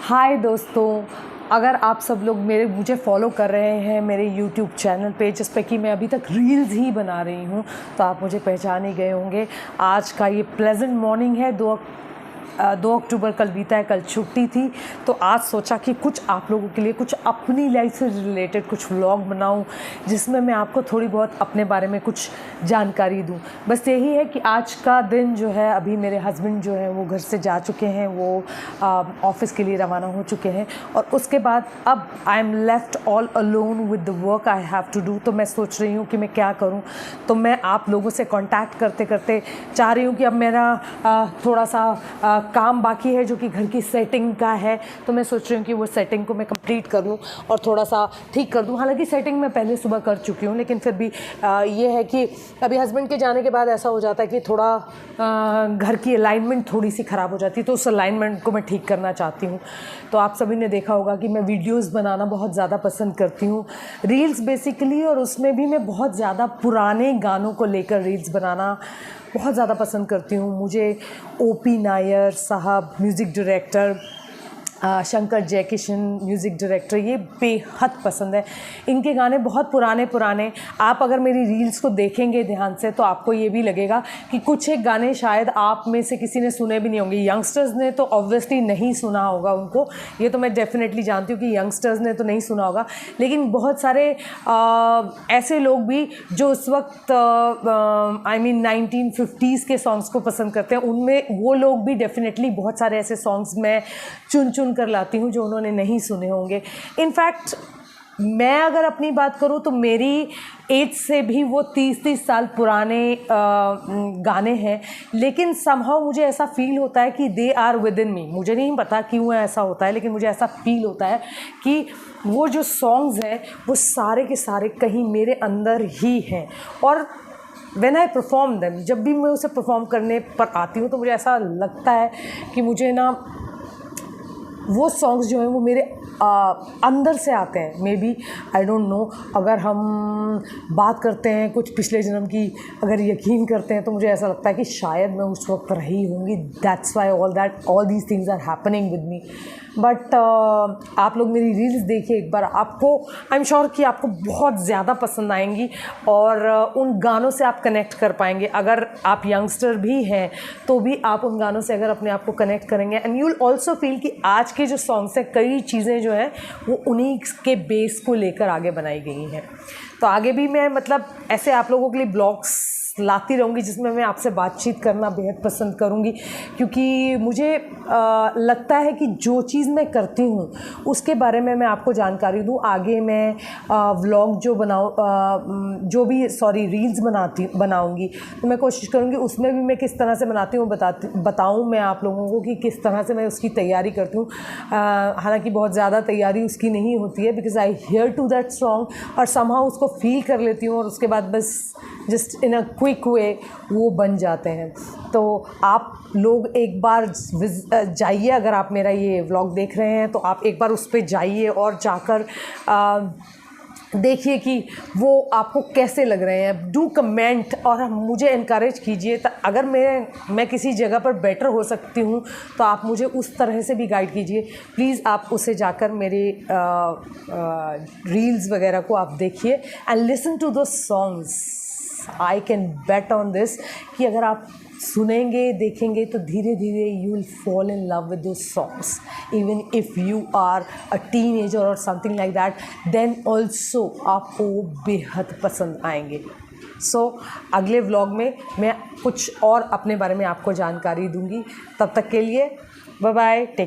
हाय दोस्तों, अगर आप सब लोग मुझे फॉलो कर रहे हैं मेरे यूट्यूब चैनल पे, जिस पे कि मैं अभी तक रील्स ही बना रही हूँ, तो आप मुझे पहचान ही गए होंगे। आज का ये प्लेजेंट मॉर्निंग है, 2 अक्टूबर कल बीता है, कल छुट्टी थी। तो आज सोचा कि कुछ आप लोगों के लिए कुछ अपनी लाइफ से रिलेटेड कुछ व्लॉग बनाऊं, जिसमें मैं आपको थोड़ी बहुत अपने बारे में कुछ जानकारी दूं। बस यही है कि आज का दिन जो है, अभी मेरे हस्बैंड जो है वो घर से जा चुके हैं, वो ऑफिस के लिए रवाना हो चुके हैं, और उसके बाद अब I am left all alone with the work I have to do. तो मैं सोच रही हूँ कि मैं क्या करूँ। तो मैं आप लोगों से कॉन्टैक्ट करते करते चाह रही हूँ कि अब मेरा थोड़ा सा काम बाकी है, जो कि घर की सेटिंग का है। तो मैं सोच रही हूँ कि वो सेटिंग को मैं कंप्लीट कर लूँ और थोड़ा सा ठीक कर दूँ। हालांकि सेटिंग मैं पहले सुबह कर चुकी हूँ, लेकिन फिर भी ये है कि अभी हस्बैंड के जाने के बाद ऐसा हो जाता है कि थोड़ा घर की अलाइनमेंट थोड़ी सी ख़राब हो जाती है, तो उस अलाइनमेंट को मैं ठीक करना चाहती हूँ। तो आप सभी ने देखा होगा कि मैं वीडियोज़ बनाना बहुत ज़्यादा पसंद करती हूँ, रील्स बेसिकली, और उसमें भी मैं बहुत ज़्यादा पुराने गानों को लेकर रील्स बनाना बहुत ज़्यादा पसंद करती हूँ। मुझे ओ.पी. नायर साहब, music director, Shankar Jaikishan music director, ये बेहद पसंद है। इनके गाने बहुत पुराने पुराने, आप अगर मेरी रील्स को देखेंगे ध्यान से तो आपको ये भी लगेगा कि कुछ एक गाने शायद आप में से किसी ने सुने भी नहीं होंगे। यंगस्टर्स ने तो ऑब्वियसली नहीं सुना होगा उनको, ये तो मैं डेफिनेटली जानती हूँ कि यंगस्टर्स ने तो नहीं सुना होगा, लेकिन बहुत सारे ऐसे लोग भी जो उस वक्त आई मीन 1950s के सॉन्ग्स को पसंद करते हैं, उनमें वो लोग भी डेफिनेटली बहुत सारे ऐसे सॉन्ग्स मैं चुन कर लाती हूँ जो उन्होंने नहीं सुने होंगे। इनफैक्ट मैं अगर अपनी बात करूँ तो मेरी एज से भी वो 30 साल पुराने गाने हैं, लेकिन समहाउ मुझे ऐसा फील होता है कि दे आर विद इन मी। मुझे नहीं पता क्यों ऐसा होता है, लेकिन मुझे ऐसा फील होता है कि वो जो सॉन्ग्स हैं वो सारे के सारे कहीं मेरे अंदर ही हैं। और व्हेन आई परफॉर्म देम, जब भी मैं उसे परफॉर्म करने पर आती हूँ तो मुझे ऐसा लगता है कि मुझे ना वो सॉन्ग्स जो हैं वो मेरे अंदर से आते हैं। Maybe I don't know, अगर हम बात करते हैं कुछ पिछले जन्म की, अगर यकीन करते हैं, तो मुझे ऐसा लगता है कि शायद मैं उस वक्त रही होंगी। That's why all these things are happening with me. But आप लोग मेरी रील्स देखिए एक बार, आपको आई एम श्योर कि आपको बहुत ज़्यादा पसंद आएंगी और उन गानों से आप कनेक्ट कर पाएंगे। अगर आप यंगस्टर भी हैं तो भी आप उन गानों से अगर अपने आप को कनेक्ट करेंगे, and you will also feel कि आज के जो सॉन्ग्स हैं, कई चीज़ें जो हैं वो उन्हीं के बेस को लेकर आगे बनाई गई हैं। तो आगे भी मैं मतलब ऐसे आप लोगों के लिए ब्लॉग्स लाती रहूँगी, जिसमें मैं आपसे बातचीत करना बेहद पसंद करूँगी, क्योंकि मुझे लगता है कि जो चीज़ मैं करती हूँ उसके बारे में मैं आपको जानकारी दूँ। आगे मैं व्लॉग जो रील्स बनाऊँगी, तो मैं कोशिश करूँगी उसमें भी मैं किस तरह से बनाती हूँ बताऊँ मैं आप लोगों को कि किस तरह से मैं उसकी तैयारी करती हूँ। हालांकि बहुत ज़्यादा तैयारी उसकी नहीं होती है, because I hear to that song और समहाउ उसको फील कर लेती हूँ, और उसके बाद बस just in a quick way वो बन जाते हैं। तो आप लोग एक बार जाइए, अगर आप मेरा ये व्लॉग देख रहे हैं तो आप एक बार उस पे जाइए और जाकर देखिए कि वो आपको कैसे लग रहे हैं। डू कमेंट और मुझे इनकरेज कीजिए। अगर मैं किसी जगह पर बेटर हो सकती हूँ तो आप मुझे उस तरह से भी गाइड कीजिए। प्लीज़ आप उसे जाकर मेरे रील्स वगैरह को आप देखिए एंड लिसन टू दो songs. I can bet on this कि अगर आप सुनेंगे, देखेंगे, तो धीरे धीरे you will fall in love with those songs. Even if you are a teenager और something like that, then also आपको वो बेहद पसंद आएंगे। सो अगले व्लॉग में मैं कुछ और अपने बारे में आपको जानकारी दूंगी। तब तक के लिए बाय बाय, टेक